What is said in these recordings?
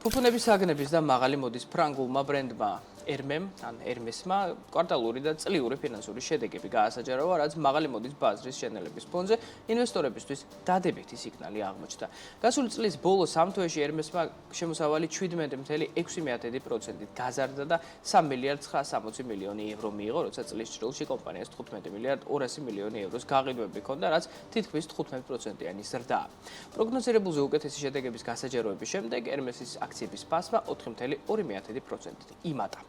ფუფუნების საგნების და მაღალი მოდის ფრანგულმა ბრენდმა Hermesმა კვარტალური და წლიური ფინანსური შედეგები გაასაჯაროვა, რაც მაღალი მოდის ბაზრის შენელების ფონზე ინვესტორებისთვის დადებითი სიგნალი აღმოჩნდა. გასული წლის ბოლო 3 თვეში Hermesმა შემოსავალი 17.6%-ით გაზარდა და 3 მილიარდ 960 მილიონი ევრო მიიღო, როცა წლის ჭრილში კომპანიას 15 მილიარდ 200 მილიონი ევროს გაყიდვები ჰქონდა, რაც თითქმის 15%-იანი ზრდაა. პროგნოზირებულზე უკეთესი შედეგების გასაჯაროების შემდეგ Hermesის აქციების ფასმა 4.2%-ით იმატა.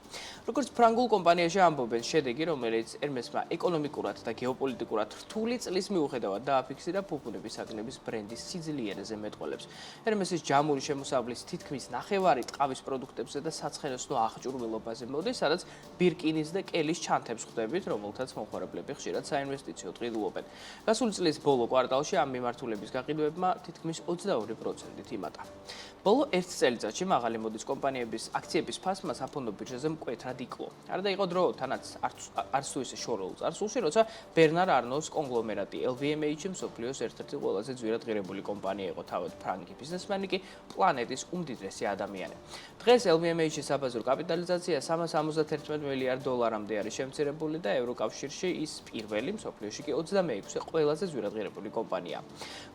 როგორც ფრანგულ კომპანიაში ამბობენ, შედეგი, რომელიც Hermesმა ეკონომიკურად და გეოპოლიტიკურად რთული წლის მიუხედავად დააფიქსირა ფუფუნების საგნების ბრენდის სიძლიერეზე მეტყველებს. Hermesის ჯამური შემოსავლის თითქმის ნახევარი ტყავის პროდუქტებზე და საცხენოსნო აღჭურვილობაზე მოდის, სადაც ბირკინის და კელის ჩანთებს ხვდებით, რომელთაც მომხმარებლები ხშირად საინვესტიციო ყიდულობენ. გასული წლის ბოლო კვარტალში ამ მიმართულების გაყიდვებმა თითქმის 22%-ით იმატა. ბოლო 1 წელიწადში მაღალი მოდის კომპანიების აქციების ფასმა საფონდო ბირჟაზე მკვეთრად იკლო. არ დაიყო დრო თანაც არც თუ ისე შორეულ წარსულში, როცა ბერნარ არნოს კონგლომერატი LVMH მსოფლიოს ერთ-ერთი ყველაზე ძვირადღირებული კომპანია იყო, თავად ფრანგი ბიზნესმენი კი პლანეტის უმდიდრესი ადამიანი. დღეს LVMH-ის საბაზრო კაპიტალიზაცია 371 მილიარდ დოლარამდე არის შემცირებული და ევროკავშირში ის პირველი, მსოფლიოში კი 26-ე ყველაზე ძვირადღირებული კომპანია.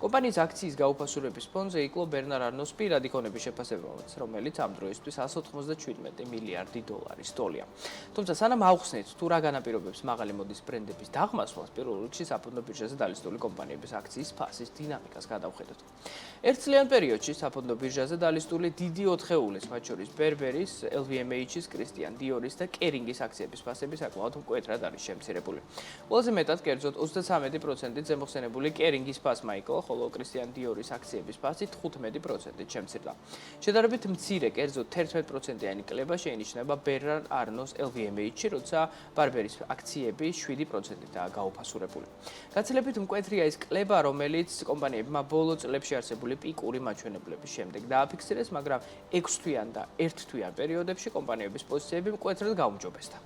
კომპანიის აქციის გაუფასურების ფონზე იკლო ბერნარ არნოს პირადი ქონების შეფასებებიც, რომელიც ამ დროისთვის 197 მილიარდი დოლარის ტოლია. თუმცა სანამ ავხსნით თუ რა განაპირობებს მაღალი მოდის ბრენდების დაღმასვლას, პირველ რიგში საფონდო ბირჟაზე დალისტული კომპანიების აქციის ფასის დინამიკას გადავხედოთ. ერთწლიან პერიოდში საფონდო ბირჟაზე დალისტული დიდი 4-ეულის, მათ შორის Burberry-ის, LVMH-ის, Christian Dior-ის და Kering-ის აქციების ფასები საკმაოდ მკვეთრად არის შემცირებული. ყველაზე მეტად კერძოდ 33%-ით ზემოხსენებული Kering-ის ფასმა იკლო, ხოლო Christian Dior-ის აქციების ფასი 15%-ით შემცირდა. შედარებით მცირე, კერძოდ 11%-იანი კლება შეინიშნება ბერნარ არნოს LVMH-ში, როცა Burberry-ის აქციები 7%-ითაა გაუფასურებული. გაცილებით მკვეთრია ის კლება, რომელიც კომპანიებმა ბოლო წლებში არსებული პიკური მაჩვენებლების შემდეგ დააფიქსირეს, მაგრამ 6-თვიან და 1-თვიან პერიოდებში კომპანიების პოზიციები მკვეთრად გაუმჯობესდა.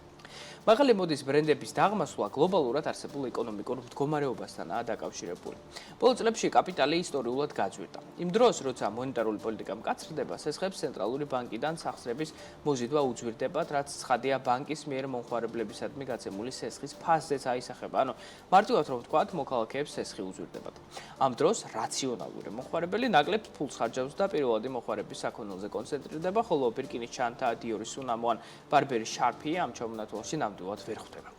მაღალი მოდის ბრენდების დაღმასვლა გლობალურად არსებულ ეკონომიკურ მდგომარეობასთანაა დაკავშირებული. ბოლო წლებში კაპიტალი ისტორიულად გაძვირდა. იმ დროს, როცა მონეტარული პოლიტიკა მკაცრდება, სესხებს ცენტრალური ბანკიდან სახსრების მოზიდვა უძვირდებათ, რაც ცხადია ბანკის მიერ მომხმარებლებისადმი გაცემული სესხის ფასზეც აისახება. ანუ მარტივად რომ ვთქვათ, მოქალაქეებს სესხი უძვირდებათ. ამ დროს რაციონალური მომხმარებელი ნაკლებ ფულს ხარჯავს და პირველადი მოხმარების საქონელზე კონცენტრირდება, ხოლო ბირკინის ჩანთა, Dior-ის სუნამო ან Burberry-ის შარფი ამ ჩამონათვალში ნამდვილად ვერ ხვდება.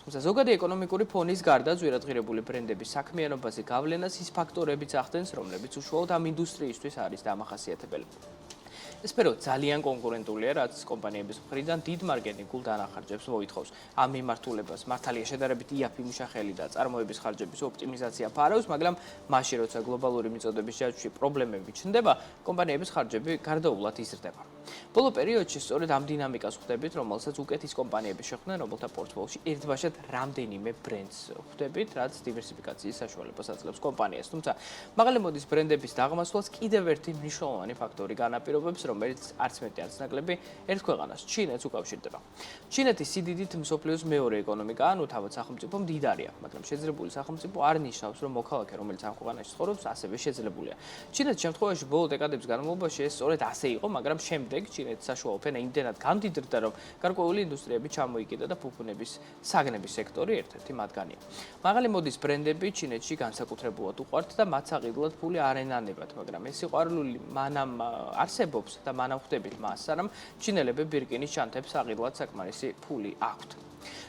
თუმცა ზოგადი ეკონომიკური ფონის გარდა ძვირადღირებული ბრენდების საქმიანობაზე გავლენას ის ფაქტორებიც ახდენს, რომლებიც უშუალოდ ამ ინდუსტრიისთვის არის დამახასიათებელი. ეს სფერო ძალიან კონკურენტულია, რაც კომპანიების მხრიდან დიდ მარკეტინგულ დანახარჯებს მოითხოვს. ამ მიმართულებას მართალია შედარებით იაფი მუშახელი და წარმოების ხარჯების ოპტიმიზაცია ფარავს, მაგრამ მაშინ, როცა გლობალური მიწოდების ჯაჭვში პრობლემები ჩნდება, კომპანიების ხარჯები გარდაუვლად იზრდება. ბოლო პერიოდში სწორედ ამ დინამიკას ხვდებით, რომელსაც უკეთის კომპანიები შეხვდნენ, რომელთა პორტფოლში ერთბაშად რამდენიმე ბრენდს ხვდებით, რაც დივერსიფიკაციის საშუალებას აძლევს კომპანიას. თუმცა მაღალი მოდის ბრენდების დაღმასვლას კიდევ ერთი მნიშვნელოვანი ფაქტორი განაპირობებს, რომელიც არც მეტი არც ნაკლები ერთ ქვეყანას, ჩინეთს უკავშირდება. ჩინეთის სიდიდით მსოფლიოს მეორე ეკონომიკა, ანუ თავად სახელმწიფო მდიდარია, მაგრამ შეძლებული სახელმწიფო არ ნიშნავს, რომ მოქალაქე, რომელიც ამ ქვეყანაში ცხოვრობს, ასევე შეძლებულია. ჩინეთის შემთხვევაში ბოლო დეკადების განმავლობაში ეს სწორედ ასე იყო, მაგრამ შემდეგ ჩინეთის საშუალო ფენა იმდენად გამდიდრდა, რომ გარკვეული ინდუსტრიები ჩამოიკიდა და ფუფუნების საგნების სექტორი ერთ-ერთი მათგანია. მაღალი მოდის ბრენდები ჩინეთში განსაკუთრებულად უყვართ და მათ საყიდლად ფული არ ენანებათ, მაგრამ ეს სიყვარული მანამ არსებობს და მანამ ხვდებით მას, სანამ ჩინელები ბირკინის ჩანთებს საყიდლად საკმარისი ფული აქვთ.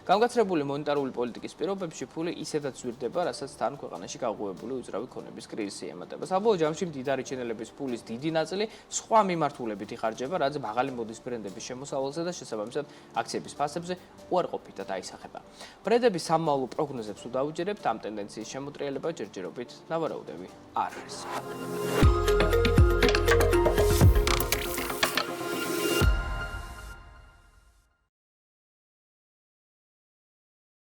გამგაცრებული მონეტარული პოლიტიკის პირობებში ფული ისედაც ზვირდება, რასაც თან ქვეყანაში გაღვივებული უძრავი ქონების კრიზისი ემატება. საბოლოო ჯამში მდიდარი ჩინელების ფულის დიდი ნაწილი სხვა მიმართულებით იხარჯება, რაც მაღალი მოდის ბრენდების შემოსავალზე და შესაბამისად აქციების ფასებზე უარყოფითად აისახება. ბრენდების სამმავლო პროგნოზებს უდაუჯერებთ, ამ ტენდენციის შემოტრიალება ჯერჯერობით ნავარაუდები არ არის.